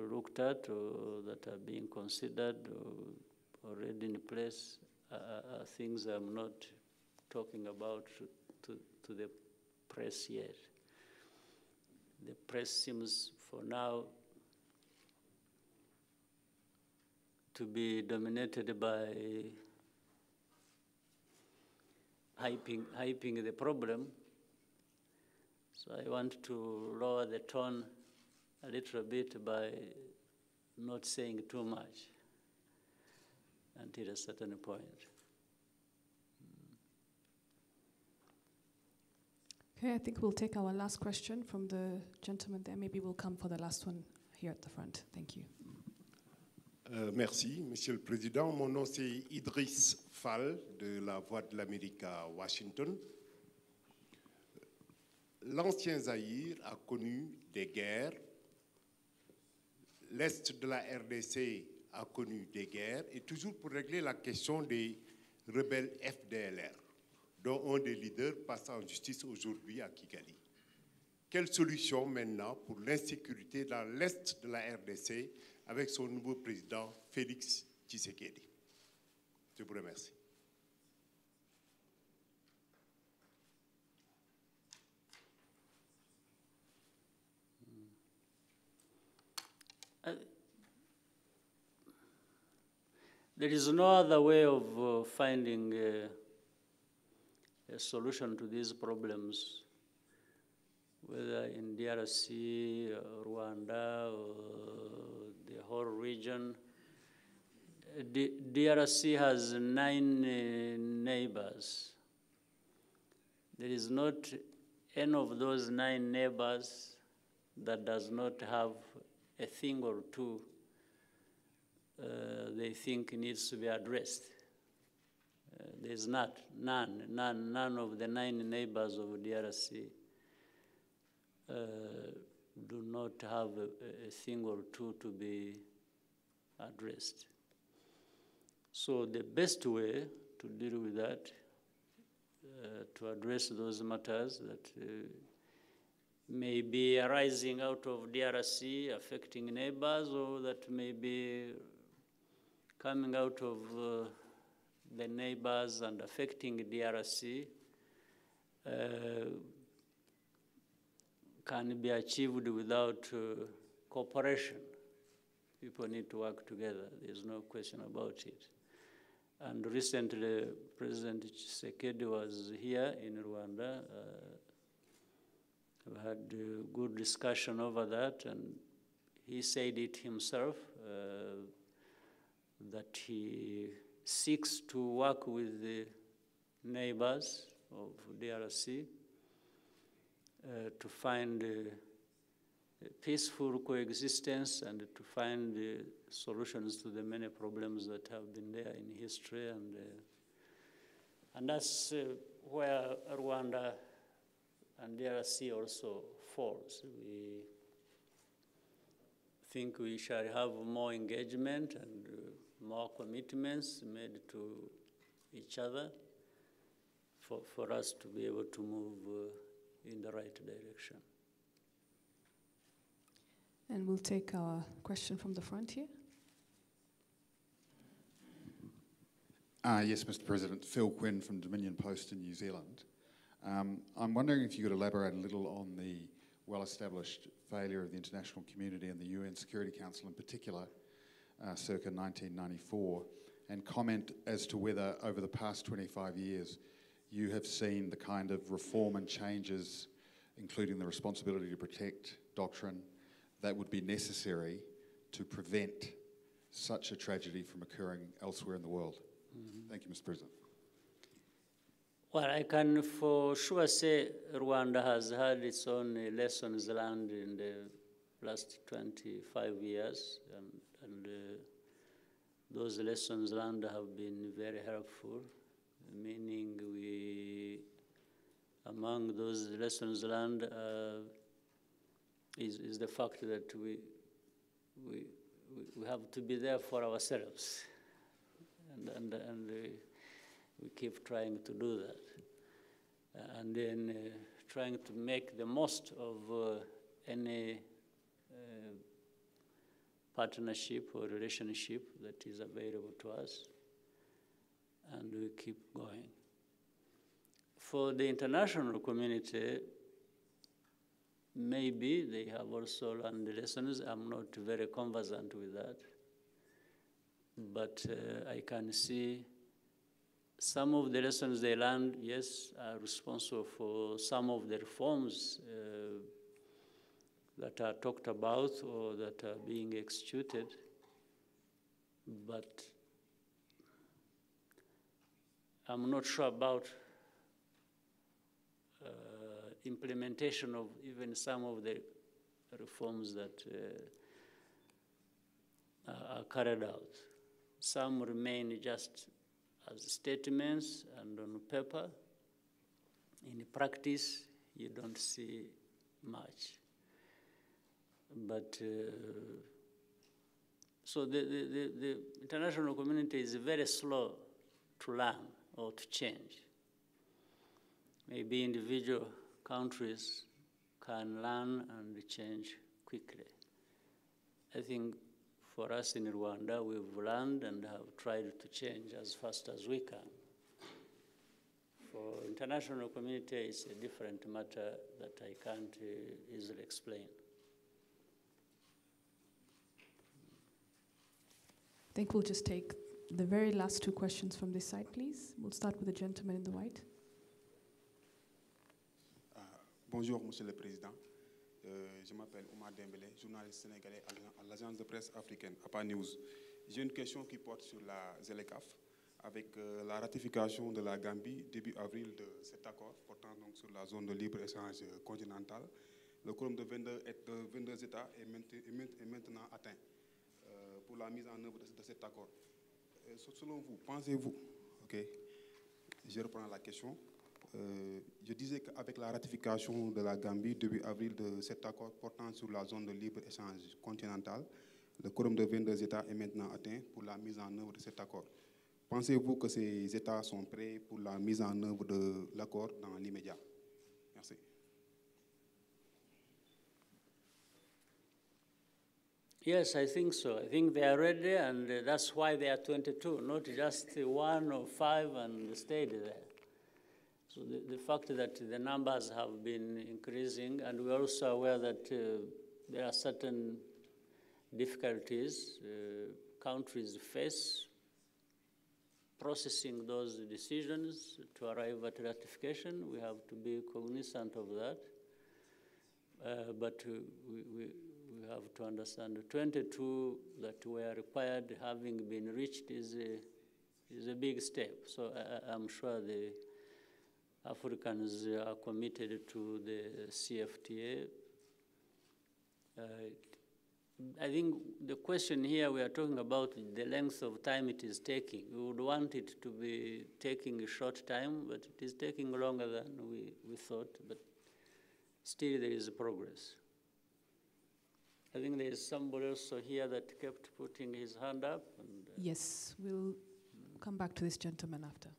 [SPEAKER 3] looked at or that are being considered or already in place are things I'm not talking about to the press yet. The press seems for now to be dominated by hyping the problem. So I want to lower the tone a little bit by not saying too much until a certain point.
[SPEAKER 1] Okay, I think we'll take our last question from the gentleman there. Maybe we'll come for the last one here at the front. Thank you.
[SPEAKER 15] Merci, Monsieur le Président. Mon nom, c'est Idriss Fall, de la Voix de l'Amérique à Washington. L'ancien Zaïre a connu des guerres. L'Est de la RDC a connu des guerres. Et toujours pour régler la question des rebelles FDLR, dont un des leaders passe en justice aujourd'hui à Kigali. Quelle solution maintenant pour l'insécurité dans l'Est de la RDC avec son nouveau président, Félix Tshisekedi? Je vous remercie.
[SPEAKER 3] There is no other way of finding a solution to these problems, whether in DRC, Rwanda, or the whole region. DRC has 9 neighbors. There is not any of those 9 neighbors that does not have a thing or two they think needs to be addressed. There's none of the 9 neighbors of DRC do not have a thing or two to be addressed. So the best way to deal with that, to address those matters that may be arising out of DRC, affecting neighbors, or that may be coming out of the neighbors and affecting DRC, can be achieved without cooperation. People need to work together. There's no question about it. And recently, President Tshisekedi was here in Rwanda. We had a good discussion over that, and he said it himself, that he seeks to work with the neighbors of DRC to find a peaceful coexistence and to find solutions to the many problems that have been there in history. And that's where Rwanda and DRC also falls. We think we shall have more engagement and more commitments made to each other for us to be able to move in the right direction.
[SPEAKER 1] And we'll take our question from the front here.
[SPEAKER 16] Yes, Mr. President. Phil Quinn from Dominion Post in New Zealand. I'm wondering if you could elaborate a little on the well-established failure of the international community and the UN Security Council in particular, circa 1994, and comment as to whether over the past 25 years you have seen the kind of reform and changes, including the responsibility to protect doctrine, that would be necessary to prevent such a tragedy from occurring elsewhere in the world. Mm-hmm. Thank you, Mr. President.
[SPEAKER 3] Well, I can for sure say Rwanda has had its own lessons learned in the last 25 years, and those lessons learned have been very helpful, meaning among those lessons learned is the fact that we have to be there for ourselves, and we keep trying to do that, and then trying to make the most of any partnership or relationship that is available to us, and we keep going. For the international community, maybe they have also learned the lessons. I'm not very conversant with that, but I can see some of the lessons they learned, yes, are responsible for some of the reforms that are talked about or that are being executed, but I'm not sure about implementation of even some of the reforms that are carried out. Some remain just as statements and on paper. In practice, you don't see much. But so the international community is very slow to learn or to change. Maybe individual countries can learn and change quickly. I think for us in Rwanda, we've learned and have tried to change as fast as we can. For international community, it's a different matter that I can't easily explain.
[SPEAKER 1] I think we'll just take The very last two questions from this side, please. We'll start with the gentleman in the white.
[SPEAKER 17] Bonjour, Monsieur le Président. Je m'appelle Omar Dembélé, journaliste sénégalais à l'agence de presse africaine, APA News. J'ai une question qui porte sur la ZLECAf, avec la ratification de la Gambie début avril de cet accord portant donc sur la zone de libre-échange continentale. Le quorum de 22 États est maintenant atteint pour la mise en œuvre de cet accord. Selon vous, pensez-vous, ok, je reprends la question, je disais qu'avec la ratification de la Gambie début avril de cet accord portant sur la zone de libre-échange continentale, le quorum de 22 États est maintenant atteint pour la mise en œuvre de cet accord. Pensez-vous que ces États sont prêts pour la mise en œuvre de l'accord dans l'immédiat? Merci.
[SPEAKER 3] Yes, I think so. I think they are ready, and that's why they are 22, not just 1 or 5 and stayed there. So the fact that the numbers have been increasing, and we're also aware that there are certain difficulties countries face processing those decisions to arrive at ratification. We have to be cognizant of that. But we have to understand the 22 that were required having been reached is a big step. So I'm sure the Africans are committed to the CFTA. I think the question here, we are talking about the length of time it is taking. We would want it to be taking a short time, but it is taking longer than we thought, but still there is progress. I think there is somebody also here that kept putting his hand up. And,
[SPEAKER 1] yes, we'll come back to this gentleman after.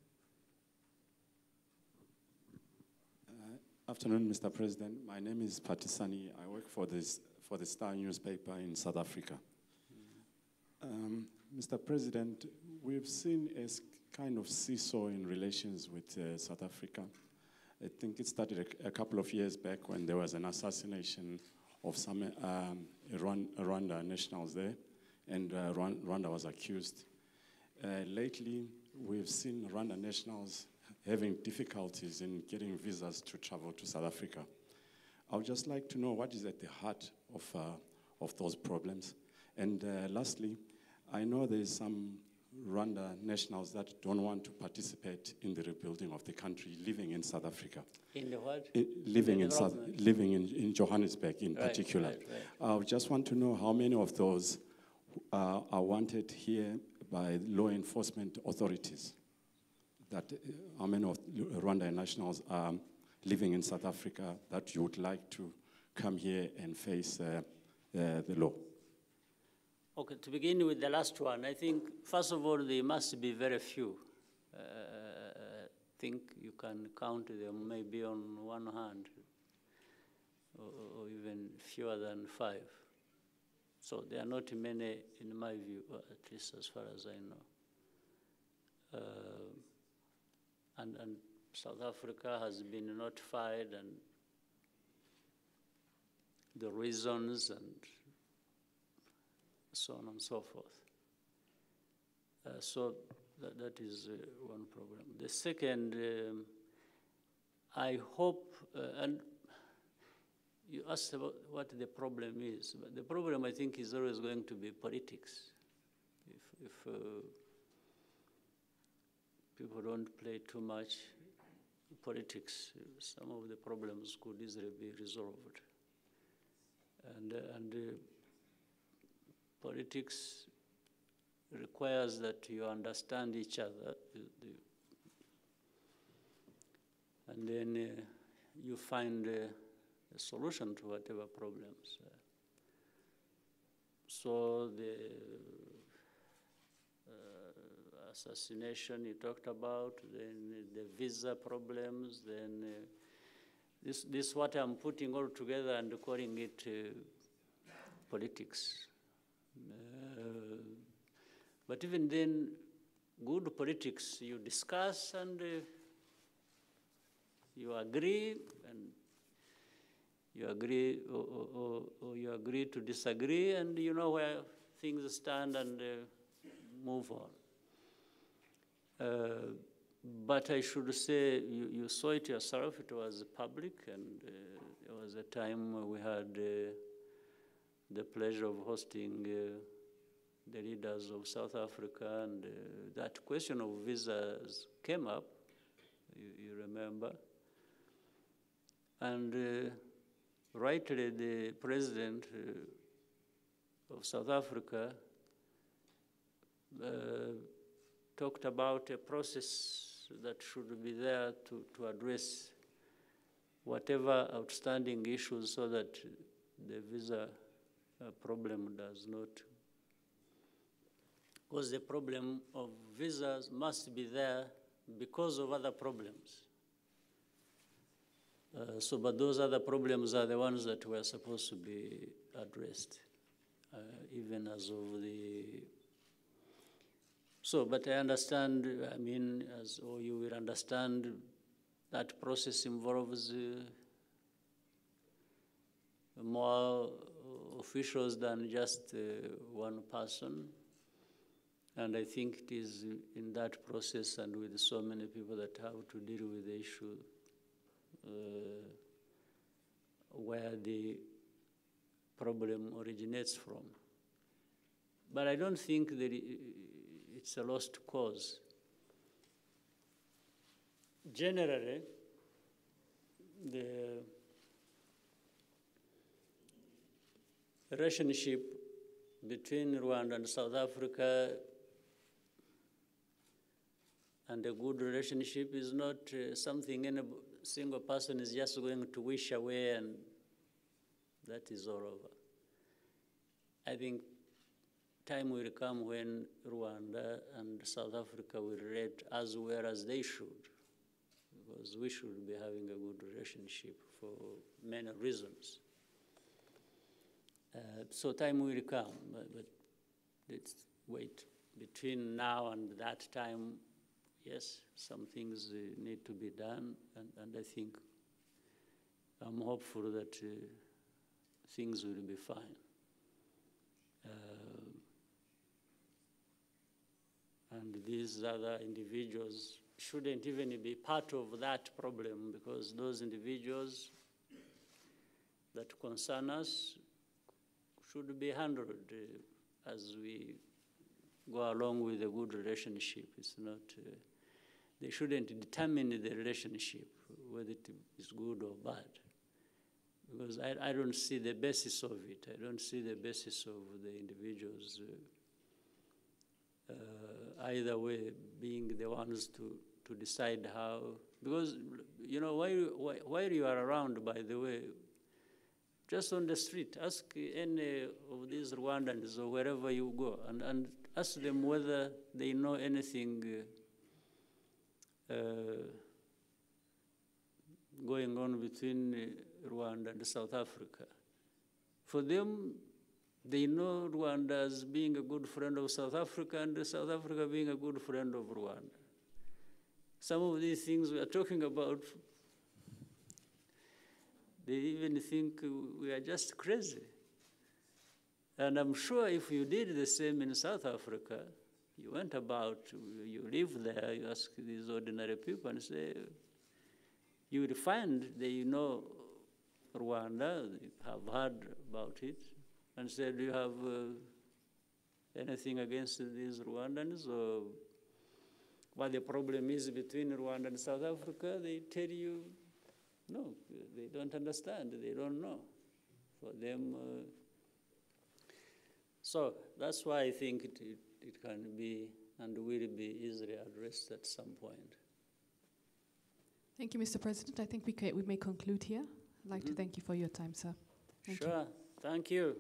[SPEAKER 18] Afternoon, Mr. President. My name is Patisani. I work for the Star newspaper in South Africa. Mr. President, we've seen a kind of seesaw in relations with South Africa. I think it started a couple of years back when there was an assassination of some Rwanda nationals there, and Rwanda was accused. Lately, we've seen Rwanda nationals having difficulties in getting visas to travel to South Africa. I would just like to know what is at the heart of those problems. And lastly, I know there's some Rwanda nationals that don't want to participate in the rebuilding of the country living in South Africa.
[SPEAKER 3] In the what?
[SPEAKER 18] Living in Johannesburg in particular. Right. I just want to know how many of those are wanted here by law enforcement authorities. That how many of Rwanda nationals are living in South Africa that you would like to come here and face the law?
[SPEAKER 3] Okay, to begin with the last one, I think, first of all, there must be very few. I think you can count them maybe on one hand, or even fewer than 5. So there are not many, in my view, at least as far as I know. And South Africa has been notified, and the reasons and so on and so forth. So that is one problem. The second, I hope, and you asked about what the problem is, but the problem, I think, is always going to be politics. If people don't play too much politics, some of the problems could easily be resolved. And politics requires that you understand each other, and then you find a solution to whatever problems. So the assassination you talked about, then the visa problems, then this what I'm putting all together and calling it politics. But even then, good politics, you discuss and you agree, and you agree or you agree to disagree, and you know where things stand and move on. But I should say, you saw it yourself, it was public, and there was a time where we had the pleasure of hosting the leaders of South Africa, and that question of visas came up, you remember. And rightly, the president of South Africa talked about a process that should be there to address whatever outstanding issues so that the visa problem does not. Because the problem of visas must be there because of other problems. But those other problems are the ones that were supposed to be addressed, even as of the. But I understand, I mean, or you will understand, that process involves more officials than just one person. And I think it is in that process and with so many people that have to deal with the issue where the problem originates from. But I don't think that it's a lost cause. Generally, the relationship between Rwanda and South Africa, and a good relationship, is not something any single person is just going to wish away and that is all over. I think time will come when Rwanda and South Africa will relate as well as they should, because we should be having a good relationship for many reasons. So time will come, but let's wait. Between now and that time, yes, some things need to be done, and I think I'm hopeful that things will be fine. And these other individuals shouldn't even be part of that problem, because those individuals that concern us should be handled as we go along with a good relationship. It's not, they shouldn't determine the relationship, whether it is good or bad. Because I don't see the basis of it. I don't see the basis of the individuals either way being the ones to decide how. Because, you know, while you are around, by the way, just on the street, ask any of these Rwandans or wherever you go, and ask them whether they know anything going on between Rwanda and South Africa. For them, they know Rwanda as being a good friend of South Africa and South Africa being a good friend of Rwanda. Some of these things we are talking about, they even think we are just crazy. And I'm sure if you did the same in South Africa, you went about, you live there, you ask these ordinary people and say, you will find they know Rwanda, they have heard about it, and say, do you have anything against these Rwandans, or what the problem is between Rwanda and South Africa? They tell you, no, they don't understand, they don't know. For them, so that's why I think it can be and will be easily addressed at some point.
[SPEAKER 1] Thank you, Mr. President. I think we may conclude here. I'd like to thank you for your time, sir. Thank you.
[SPEAKER 3] Sure, thank you.